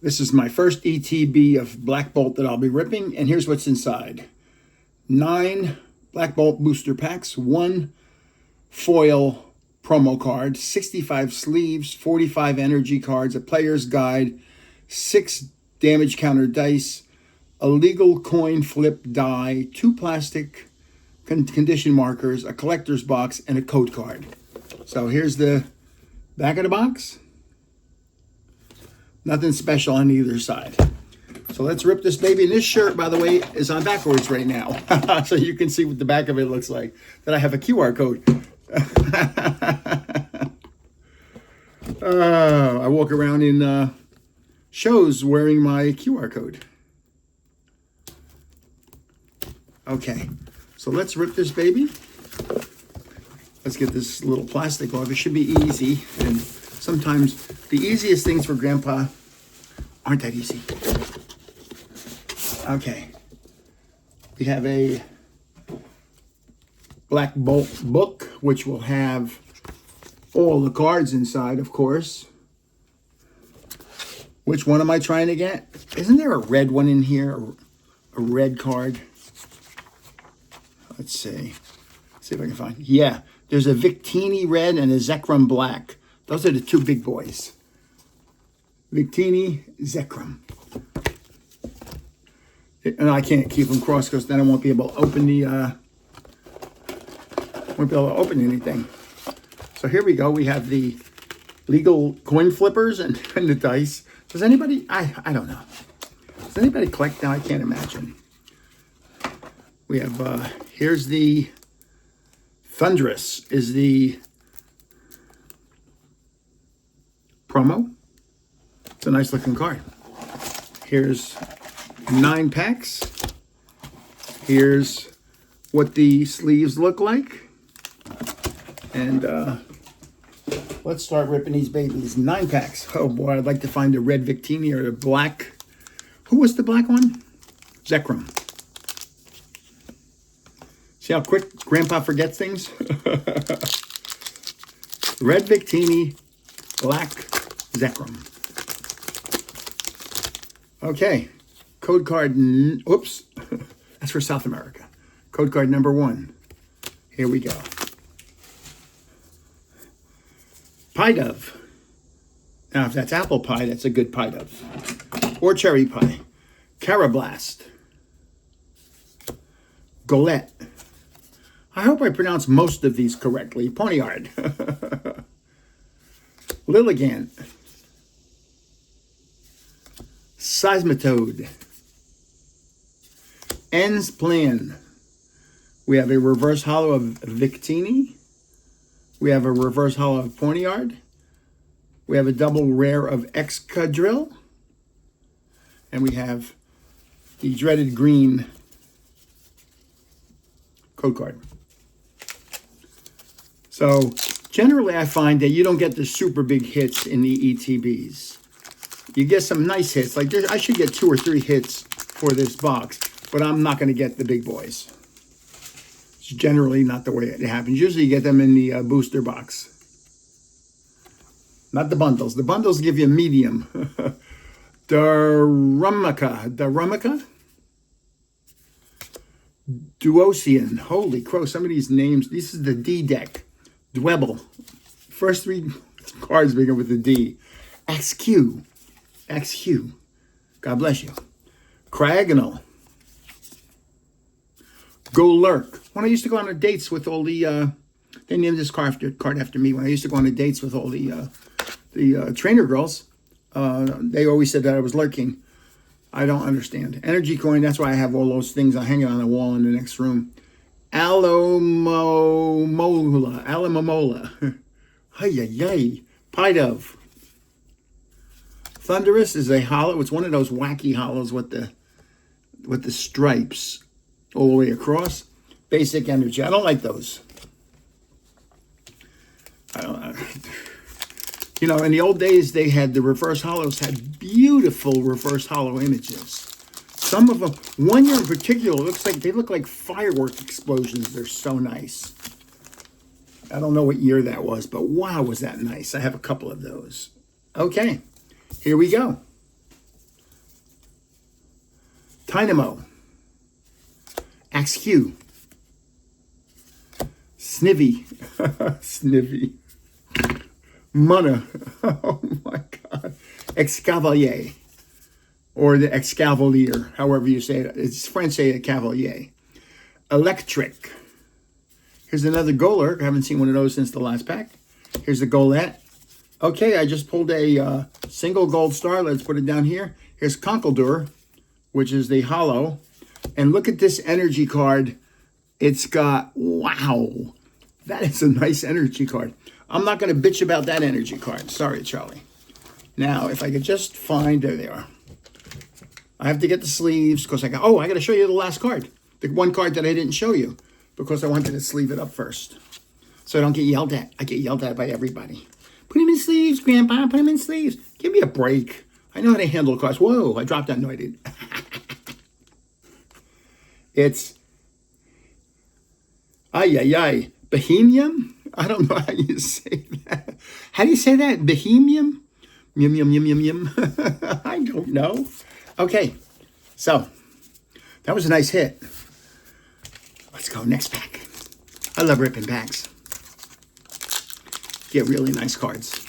This is my first ETB of Black Bolt that I'll be ripping, and here's what's inside. 9 Black Bolt booster packs, 1 foil promo card, 65 sleeves, 45 energy cards, a player's guide, 6 damage counter dice, a legal coin flip die, 2 plastic condition markers, a collector's box, and a code card. So here's the back of the box. Nothing special on either side. So let's rip this baby. And this shirt, by the way, is on backwards right now. So you can see what the back of it looks like. That I have a QR code. I walk around in shows wearing my QR code. Okay, so let's rip this baby. Let's get this little plastic off. It should be easy. And sometimes the easiest things for Grandpa aren't that easy. Okay. We have a Black Bolt book, which will have all the cards inside, of course. Which one am I trying to get? Isn't there a red one in here? A red card? Let's see. See if I can find. Yeah, there's a Victini red and a Zekrom black. Those are the 2 big boys. Victini, Zekrom. And I can't keep them crossed because then I won't be able to open anything. So here we go. We have the legal coin flippers and the dice. Does anybody, I don't know. Does anybody collect now? I can't imagine. We have, here's the Thunderous is the promo. It's a nice looking card. Here's 9 packs. Here's what the sleeves look like. And let's start ripping these babies. 9 packs. Oh boy, I'd like to find a red Victini or a black. Who was the black one? Zekrom. See how quick Grandpa forgets things? Red Victini, black Zekrom. Okay, code card, oops, that's for South America. Code card number 1. Here we go. Pie Dove. Now, if that's apple pie, that's a good pie dove. Or cherry pie. Carablast. Golette. I hope I pronounced most of these correctly. Ponyard. Lilligant. Seismitoad. Ends Plan. We have a reverse hollow of Victini. We have a reverse hollow of Ponyard. We have a double rare of Excadrill. And we have the dreaded green code card. So generally I find that you don't get the super big hits in the ETBs. You get some nice hits. Like this, I should get 2 or 3 hits for this box, but I'm not going to get the big boys. It's generally not the way it happens. Usually you get them in the booster box. Not the bundles. The bundles give you a medium. Darumaka. Duosian. Holy crow, some of these names. This is the D deck. Dwebble. First 3 cards begin with the D. XQ. God bless you. Cragonal. Go Lurk. When I used to go on dates with all the, they named this card after me. When I used to go on dates with all the trainer girls, they always said that I was lurking. I don't understand. Energy coin, that's why I have all those things hanging on the wall in the next room. Alamomola. Hey. Pie Dove. Thunderous is a hollow. It's one of those wacky hollows with the stripes all the way across. Basic energy. I don't like those. I don't. You know, in the old days, they had the reverse hollows had beautiful reverse hollow images. Some of them, one year in particular, they look like firework explosions. They're so nice. I don't know what year that was, but wow, was that nice. I have a couple of those. Okay, here we go. Dynamo, Axe Q, Snivy, Snivy, Munna, oh my God, Excavalier, or the Excavalier, however you say it. It's French, say it Cavalier. Electric. Here's another Golurk. I haven't seen one of those since the last pack. Here's the Golette. Okay, I just pulled a single gold star. Let's put it down here. Here's Conkeldurr, which is the hollow. And look at this energy card. It's got, wow, that is a nice energy card. I'm not going to bitch about that energy card. Sorry, Charlie. Now, if I could just find, there they are. I have to get the sleeves because I got to show you the last card. The one card that I didn't show you because I wanted to sleeve it up first. So I don't get yelled at. I get yelled at by everybody. Put him in sleeves, Grandpa. Put him in sleeves. Give me a break. I know how to handle cards. Whoa, I dropped that. No, I didn't. It's, Bohemian? I don't know how you say that. How do you say that? Bohemian? Yum, yum, yum, yum, yum. I don't know. Okay, so that was a nice hit. Let's go next pack. I love ripping packs. Get really nice cards.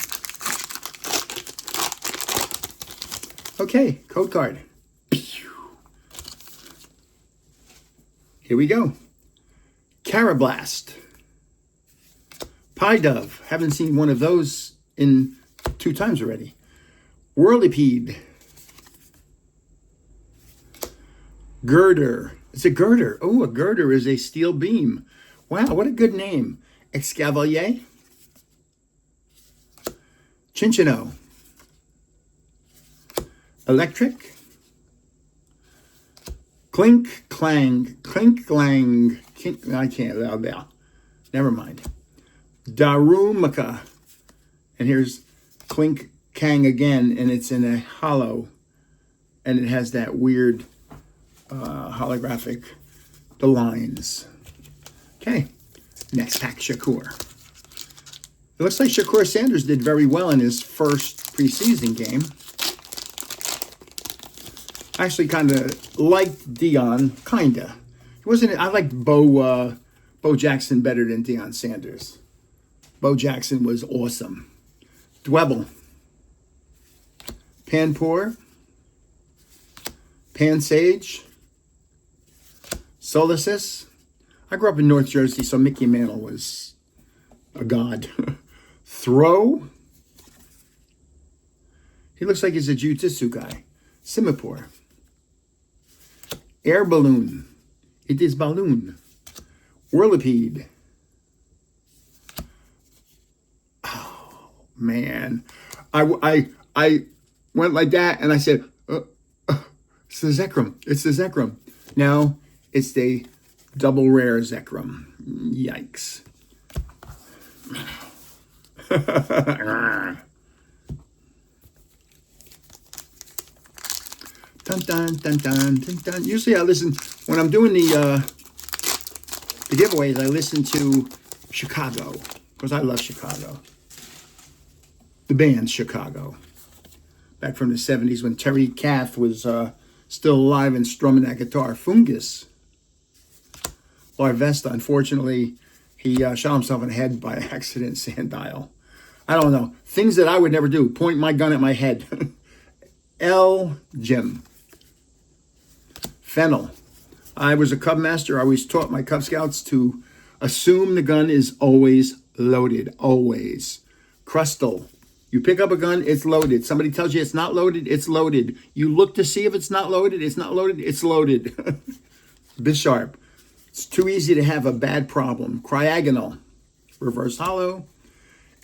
Okay, code card. Here we go. Carablast. Pie Dove. Haven't seen one of those in 2 times already. Whirlipede. Girder. It's a girder. Oh, a girder is a steel beam. Wow, what a good name. Excavalier. Chinchino. Electric. Clink, clang, clink, clang. I can't. Never mind. Darumaka. And here's clink, kang again, and it's in a hollow. And it has that weird holographic, the lines. Okay, next pack, Shakur. It looks like Shakur Sanders did very well in his first preseason game. I actually kind of liked Deion, kinda. It wasn't. I liked Bo Jackson better than Deion Sanders. Bo Jackson was awesome. Dwebble, Panpour, Pansage, Solicus. I grew up in North Jersey, so Mickey Mantle was a god. Throw. He looks like he's a jiu-jitsu guy. Singapore. Air balloon. It is balloon. Whirlipede. Oh, man. I went like that, and I said, it's the Zekrom. It's the Zekrom. Now, it's the double rare Zekrom. Yikes. Dun, dun, dun, dun, dun, dun. Usually I listen, when I'm doing the giveaways, I listen to Chicago, because I love Chicago. The band Chicago. Back from the 70s when Terry Kath was still alive and strumming that guitar. Fungus. Larvesta, unfortunately, he shot himself in the head by accident, sand dial. I don't know. Things that I would never do. Point my gun at my head. L. Jim. Fennel. I was a Cub Master. I always taught my Cub Scouts to assume the gun is always loaded. Always. Crustal. You pick up a gun, it's loaded. Somebody tells you it's not loaded, it's loaded. You look to see if it's not loaded, it's not loaded, it's loaded. Bisharp. It's too easy to have a bad problem. Cryagonal. Reverse hollow.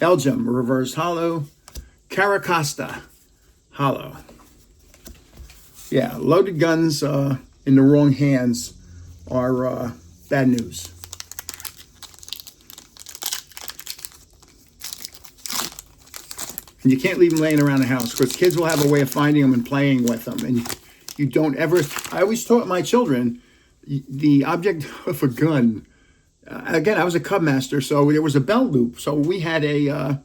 Elgin. Reverse hollow. Caracosta. Hollow. Yeah, loaded guns in the wrong hands are bad news. And you can't leave them laying around the house because kids will have a way of finding them and playing with them. And you don't ever... I always taught my children the object of a gun. Again, I was a Cub Master, so there was a belt loop. So we had a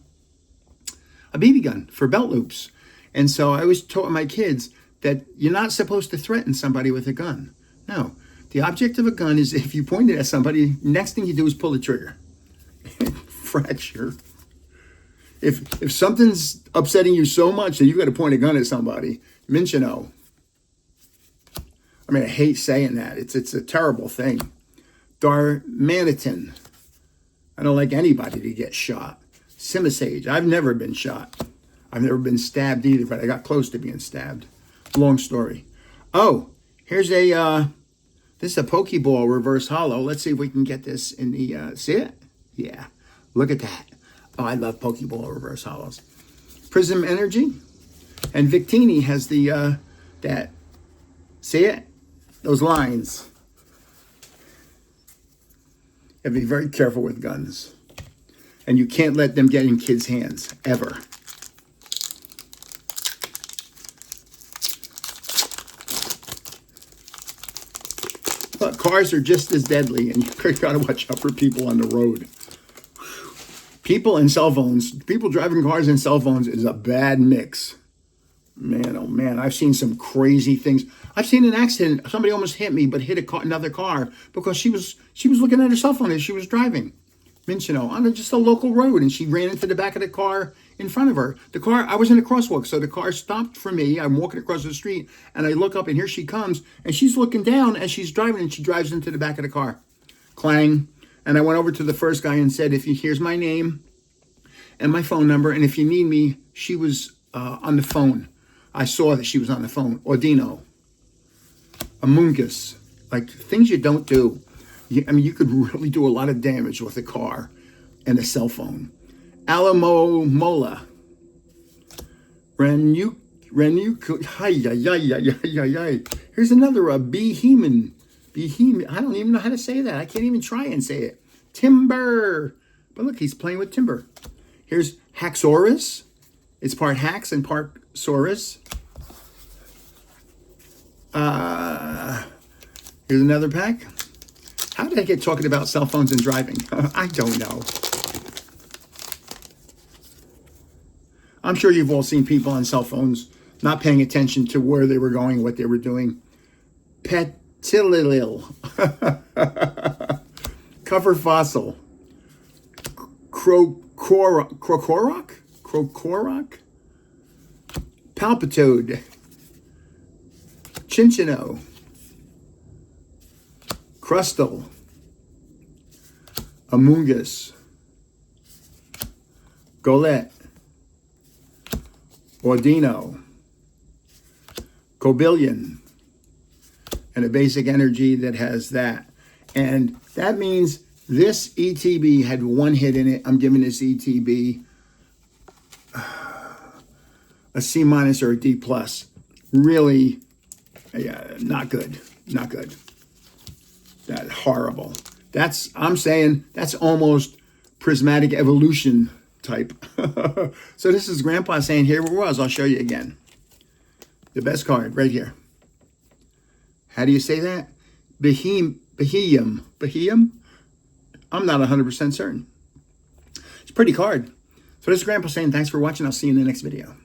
BB gun for belt loops. And so I always taught my kids, that you're not supposed to threaten somebody with a gun. No. The object of a gun is if you point it at somebody, next thing you do is pull the trigger. Fracture. If something's upsetting you so much that you got to point a gun at somebody, mention. I mean, I hate saying that. It's a terrible thing. Darmanitin. I don't like anybody to get shot. Simisage. I've never been shot. I've never been stabbed either, but I got close to being stabbed. Long story. Oh, here's this is a Pokeball reverse hollow. Let's see if we can get this in the, see it? Yeah, look at that. Oh, I love Pokeball reverse hollows. Prism Energy. And Victini has the, that, see it? Those lines. You have to be very careful with guns. And you can't let them get in kids' hands, ever. But cars are just as deadly, and you got to watch out for people on the road. People and cell phones, people driving cars and cell phones is a bad mix. Man, oh man, I've seen some crazy things. I've seen an accident. Somebody almost hit me, but hit another car because she was looking at her cell phone as she was driving. On just a local road, and she ran into the back of the car in front of her. The car, I was in a crosswalk, so the car stopped for me. I'm walking across the street, and I look up, and here she comes, and she's looking down as she's driving, and she drives into the back of the car. Clang. And I went over to the first guy and said, here's my name and my phone number, and if you need me, she was on the phone. I saw that she was on the phone. Ordino. Amungus. Like, things you don't do. You could really do a lot of damage with a car and a cell phone. Alamo Mola. Here's another Behemoth. I don't even know how to say that. I can't even try and say it. Timber. But look, he's playing with timber. Here's Haxorus. It's part Hax and part Saurus. Here's another pack. How did I get talking about cell phones and driving? I don't know. I'm sure you've all seen people on cell phones not paying attention to where they were going, what they were doing. Petilil. Cover fossil. Crocorok? Palpitoad. Chinchino. Crustal. Amungus. Golette. Ordino. Cobillion. And a basic energy that has that. And that means this ETB had one hit in it. I'm giving this ETB a C- or a D+. Really, not good. Not good. That's horrible. I'm saying that's almost prismatic evolution type. So this is Grandpa saying, here it was. I'll show you again. The best card right here. How do you say that? Behemoth. I'm not 100% certain. It's a pretty card. So this is Grandpa saying, thanks for watching. I'll see you in the next video.